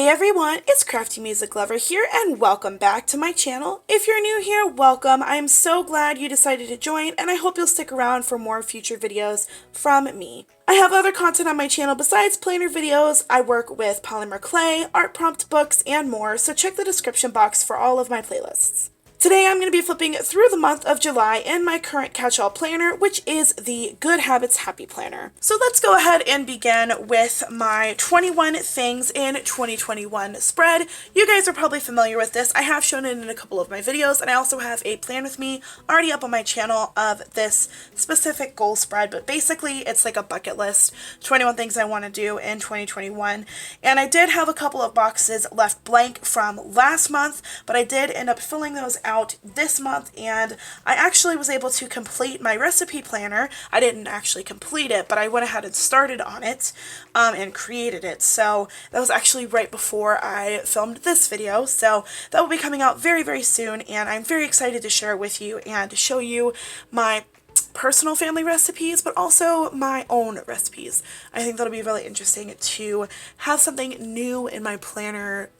Hey everyone, it's Crafty Music Lover here and welcome back to my channel. If you're new here, welcome. I am so glad you decided to join and I hope you'll stick around for more future videos from me. I have other content on my channel besides planner videos. I work with polymer clay, art prompt books, and more, so check the description box for all of my playlists. Today I'm going to be flipping through the month of July in my current catch-all planner, which is the Good Habits Happy Planner. So let's go ahead and begin with my 21 things in 2021 spread. You guys are probably familiar with this. I have shown it in a couple of my videos, and I also have a plan with me already up on my channel of this specific goal spread, but basically it's like a bucket list, 21 things I want to do in 2021. And I did have a couple of boxes left blank from last month, but I did end up filling those out this month, and I actually was able to complete my recipe planner. I didn't actually complete it, but I went ahead and started on it and created it. So that was actually right before I filmed this video. So that will be coming out very, very soon, and I'm very excited to share it with you and to show you my personal family recipes, but also my own recipes. I think that'll be really interesting to have something new in my planner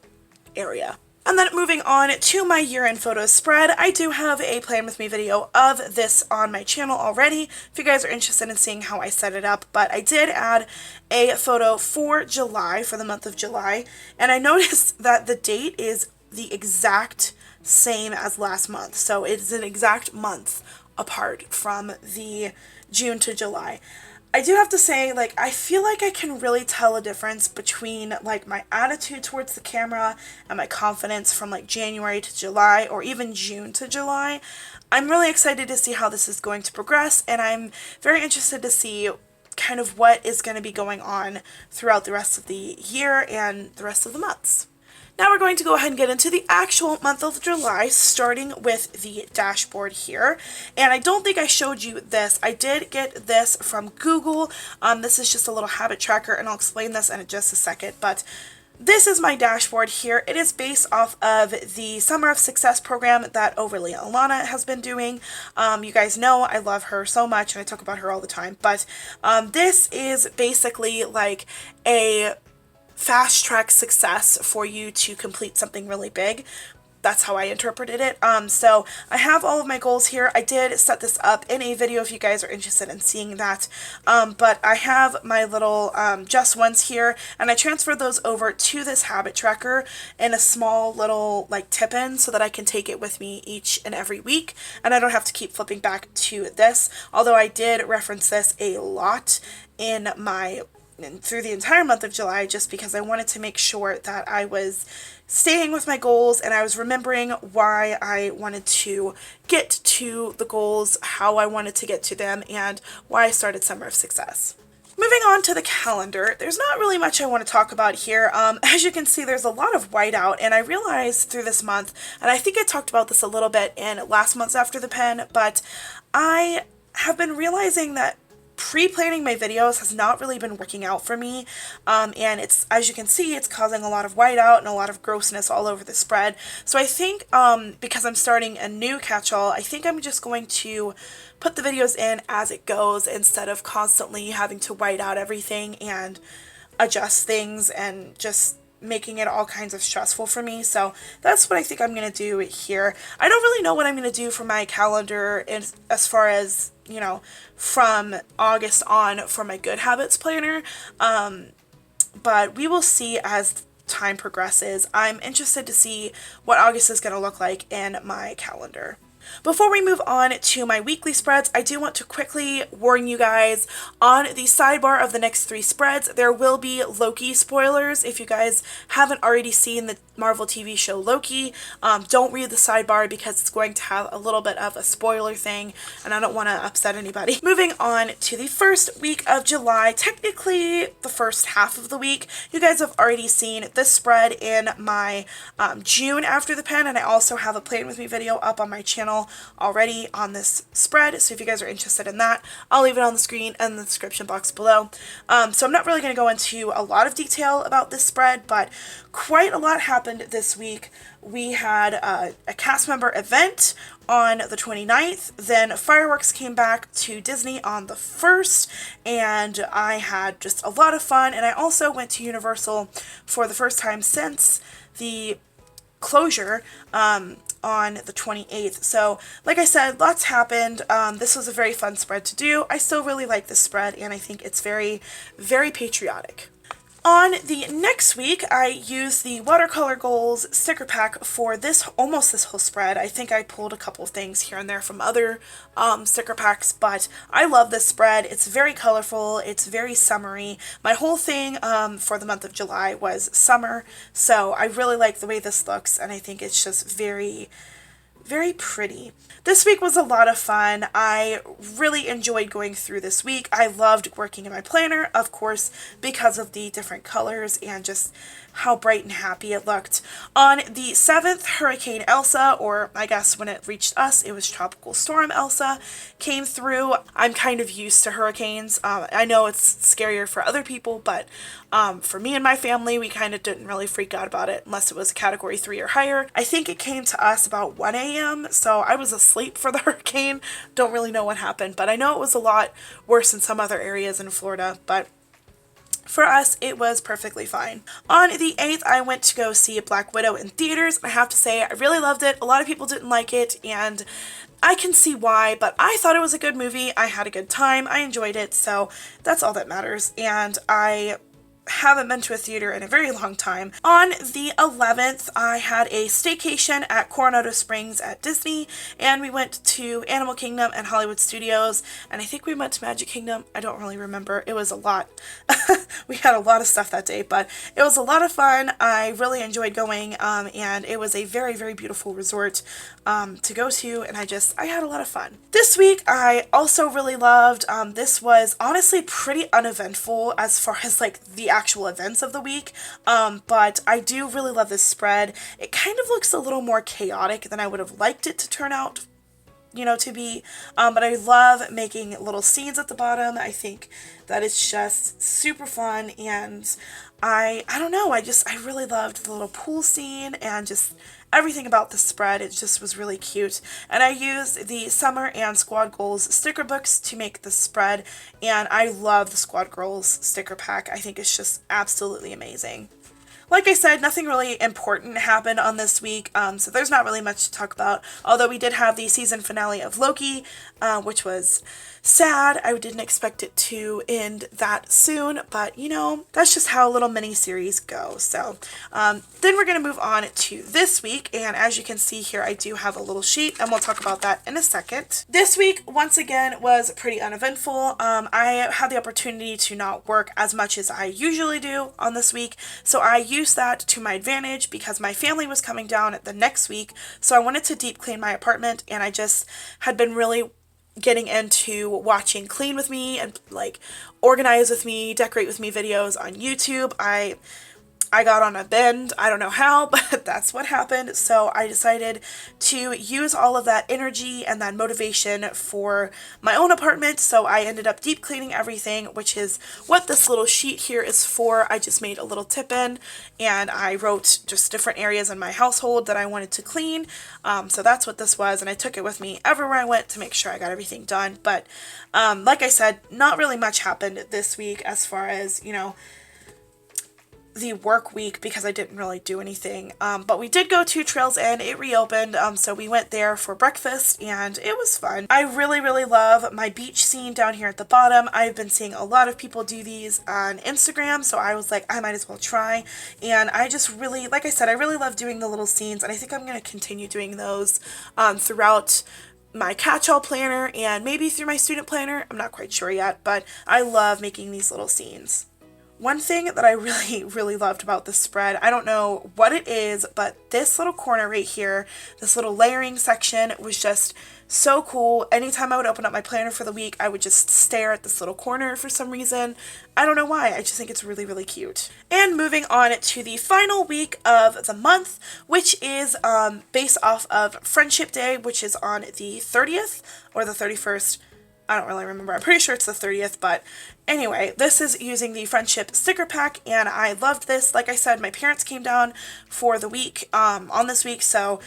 area. And then moving on to my year-end photos spread, I do have a plan with me video of this on my channel already if you guys are interested in seeing how I set it up, but I did add a photo for July, for the month of July, and I noticed that the date is the exact same as last month, so it's an exact month apart from the June to July. I do have to say, like, I feel like I can really tell a difference between, like, my attitude towards the camera and my confidence from, like, January to July or even June to July. I'm really excited to see how this is going to progress, and I'm very interested to see kind of what is going to be going on throughout the rest of the year and the rest of the months. Now we're going to go ahead and get into the actual month of July, starting with the dashboard here. And I don't think I showed you this. I did get this from Google. This is just a little habit tracker, and I'll explain this in just a second. But this is my dashboard here. It is based off of the Summer of Success program that Overly Alana has been doing. You guys know I love her so much, and I talk about her all the time. But this is basically like a fast track success for you to complete something really big. That's how I interpreted it. So I have all of my goals here. I did set this up in a video if you guys are interested in seeing that. But I have my little just ones here, and I transferred those over to this habit tracker in a small little like tip-in so that I can take it with me each and every week, and I don't have to keep flipping back to this. Although I did reference this a lot in my through the entire month of July, just because I wanted to make sure that I was staying with my goals and I was remembering why I wanted to get to the goals, how I wanted to get to them, and why I started Summer of Success. Moving on to the calendar, there's not really much I want to talk about here. As you can see, there's a lot of whiteout, and I realized through this month, and I think I talked about this a little bit in last month's After the Pen, but I have been realizing that pre-planning my videos has not really been working out for me, and it's, as you can see, it's causing a lot of whiteout and a lot of grossness all over the spread. So I think because I'm starting a new catch-all, I think I'm just going to put the videos in as it goes instead of constantly having to white out everything and adjust things and just making it all kinds of stressful for me. So that's what I think I'm going to do here. I don't really know what I'm going to do for my calendar as far as, you know, from August on for my Good Habits planner, but we will see as time progresses. I'm interested to see what August is going to look like in my calendar. Before we move on to my weekly spreads, I do want to quickly warn you guys on the sidebar of the next 3 spreads. There will be Loki spoilers. If you guys haven't already seen the Marvel TV show Loki, don't read the sidebar because it's going to have a little bit of a spoiler thing, and I don't want to upset anybody. Moving on to the first week of July, technically the first half of the week. You guys have already seen this spread in my June After the Pen, and I also have a Plan With Me video up on my channel already on this spread, so if you guys are interested in that, I'll leave it on the screen and the description box below. So I'm not really going to go into a lot of detail about this spread, but quite a lot happened happened this week. We had a cast member event on the 29th, then fireworks came back to Disney on the 1st, and I had just a lot of fun, and I also went to Universal for the first time since the closure on the 28th. So like I said, lots happened. This was a very fun spread to do. I still really like this spread, and I think it's very, very patriotic. On the next week, I used the watercolor goals sticker pack for almost this whole spread. I think I pulled a couple of things here and there from other sticker packs, but I love this spread. It's very colorful. It's very summery. My whole thing for the month of July was summer, so I really like the way this looks, and I think it's just very, very pretty. This week was a lot of fun. I really enjoyed going through this week. I loved working in my planner, of course, because of the different colors and just how bright and happy it looked. On the 7th, Hurricane Elsa, or I guess when it reached us, it was Tropical Storm Elsa, came through. I'm kind of used to hurricanes. I know it's scarier for other people, but for me and my family, we kind of didn't really freak out about it unless it was a Category 3 or higher. I think it came to us about 1 a.m., so I was asleep for the hurricane. Don't really know what happened, but I know it was a lot worse in some other areas in Florida, but for us, it was perfectly fine. On the 8th, I went to go see Black Widow in theaters. I have to say, I really loved it. A lot of people didn't like it, and I can see why, but I thought it was a good movie. I had a good time. I enjoyed it, so that's all that matters. And I haven't been to a theater in a very long time. On the 11th, I had a staycation at Coronado Springs at Disney, and we went to Animal Kingdom and Hollywood Studios, and I think we went to Magic Kingdom. I don't really remember. It was a lot. We had a lot of stuff that day, but it was a lot of fun. I really enjoyed going, and it was a very, very beautiful resort to go to, and I had a lot of fun. This week, I also really loved, this was honestly pretty uneventful as far as like the actual events of the week, but I do really love this spread. It kind of looks a little more chaotic than I would have liked it to turn out, to be, but I love making little scenes at the bottom. I think that it's just super fun, and I don't know, I really loved the little pool scene and just everything about the spread. It just was really cute, and I used the Summer and Squad Goals sticker books to make the spread, and I love the Squad Goals sticker pack. I think it's just absolutely amazing. Like I said, nothing really important happened on this week, so there's not really much to talk about, although we did have the season finale of Loki, which was sad. I didn't expect it to end that soon, but that's just how little mini-series go. So then we're going to move on to this week, and as you can see here, I do have a little sheet, and we'll talk about that in a second. This week, once again, was pretty uneventful. I had the opportunity to not work as much as I usually do on this week, so I used that to my advantage because my family was coming down the next week, so I wanted to deep clean my apartment, and I just had been really getting into watching Clean With Me and like Organize With Me, Decorate With Me videos on YouTube. I got on a bend. I don't know how, but that's what happened. So I decided to use all of that energy and that motivation for my own apartment. So I ended up deep cleaning everything, which is what this little sheet here is for. I just made a little tip in, and I wrote just different areas in my household that I wanted to clean. So that's what this was, and I took it with me everywhere I went to make sure I got everything done. But like I said, not really much happened this week as far as, the work week, because I didn't really do anything, but we did go to Trails End. It reopened, so we went there for breakfast, and it was fun. I really, really love my beach scene down here at the bottom. I've been seeing a lot of people do these on Instagram, so I was like, I might as well try, and I just really, like I said, I really love doing the little scenes, and I think I'm going to continue doing those throughout my catch-all planner and maybe through my student planner. I'm not quite sure yet, but I love making these little scenes. One thing that I really, really loved about this spread, I don't know what it is, but this little corner right here, this little layering section was just so cool. Anytime I would open up my planner for the week, I would just stare at this little corner for some reason. I don't know why, I just think it's really, really cute. And moving on to the final week of the month, which is based off of Friendship Day, which is on the 30th or the 31st. I don't really remember. I'm pretty sure it's the 30th, but anyway, this is using the Friendship sticker pack, and I loved this. Like I said, my parents came down for the week, on this week, so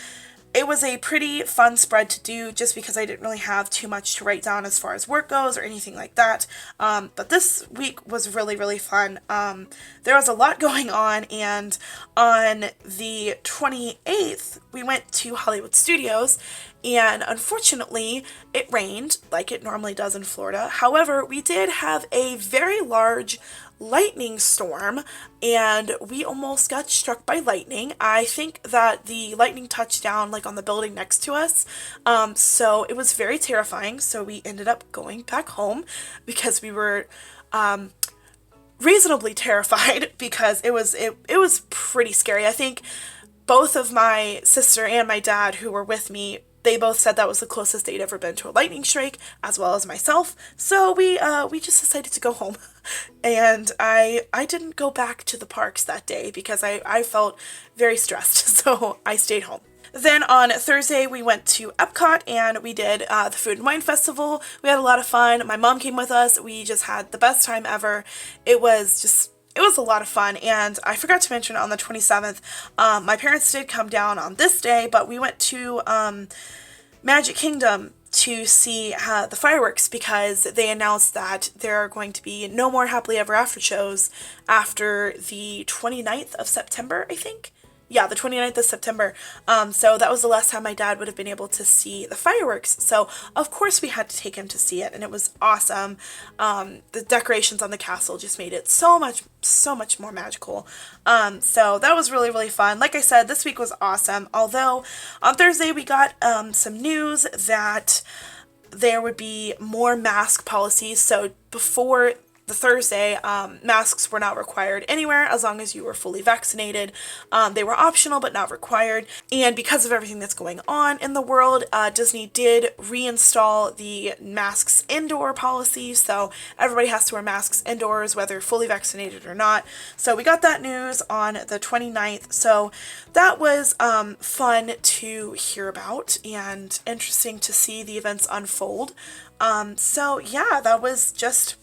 it was a pretty fun spread to do just because I didn't really have too much to write down as far as work goes or anything like that. But this week was really, really fun. There was a lot going on, and on the 28th, we went to Hollywood Studios, and unfortunately, it rained like it normally does in Florida. However, we did have a very large lightning storm, and we almost got struck by lightning. I think that the lightning touched down like on the building next to us, so it was very terrifying. So we ended up going back home because we were reasonably terrified because it was pretty scary. I think both of my sister and my dad who were with me, they both said that was the closest they'd ever been to a lightning strike, as well as myself. So we just decided to go home, and I didn't go back to the parks that day because I felt very stressed, so I stayed home. Then on Thursday, we went to Epcot, and we did the Food and Wine Festival. We had a lot of fun. My mom came with us. We just had the best time ever. It was a lot of fun, and I forgot to mention on the 27th, my parents did come down on this day, but we went to Magic Kingdom to see the fireworks because they announced that there are going to be no more Happily Ever After shows after the 29th of September, I think. Yeah, the 29th of September. So that was the last time my dad would have been able to see the fireworks. So, of course, we had to take him to see it, and it was awesome. The decorations on the castle just made it so much more magical. So that was really, really fun. Like I said, this week was awesome. Although, on Thursday, we got some news that there would be more mask policies. So, before the Thursday, masks were not required anywhere as long as you were fully vaccinated. They were optional but not required. And because of everything that's going on in the world, Disney did reinstall the masks indoor policy. So everybody has to wear masks indoors, whether fully vaccinated or not. So we got that news on the 29th. So that was fun to hear about and interesting to see the events unfold. So yeah, that was just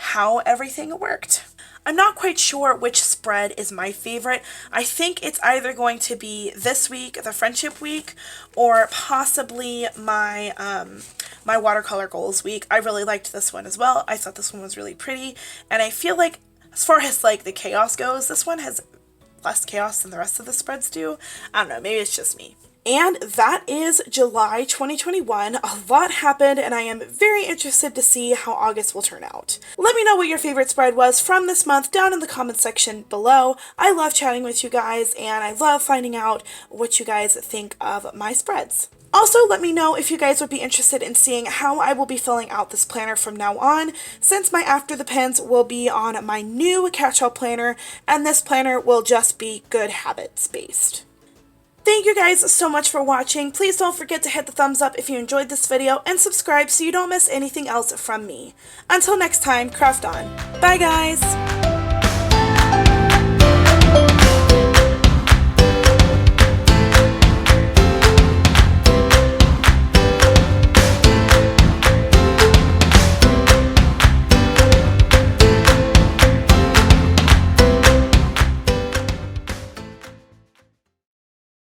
how everything worked. I'm not quite sure which spread is my favorite. I think it's either going to be this week, the Friendship Week, or possibly my my Watercolor Goals Week. I really liked this one as well. I thought this one was really pretty, and I feel like as far as like the chaos goes, this one has less chaos than the rest of the spreads do. I don't know, maybe it's just me. And that is July 2021. A lot happened, and I am very interested to see how August will turn out. Let me know what your favorite spread was from this month down in the comments section below. I love chatting with you guys, and I love finding out what you guys think of my spreads. Also, let me know if you guys would be interested in seeing how I will be filling out this planner from now on, since my After the Pens will be on my new catch-all planner, and this planner will just be good habits based. Thank you guys so much for watching. Please don't forget to hit the thumbs up if you enjoyed this video and subscribe so you don't miss anything else from me. Until next time, craft on. Bye guys!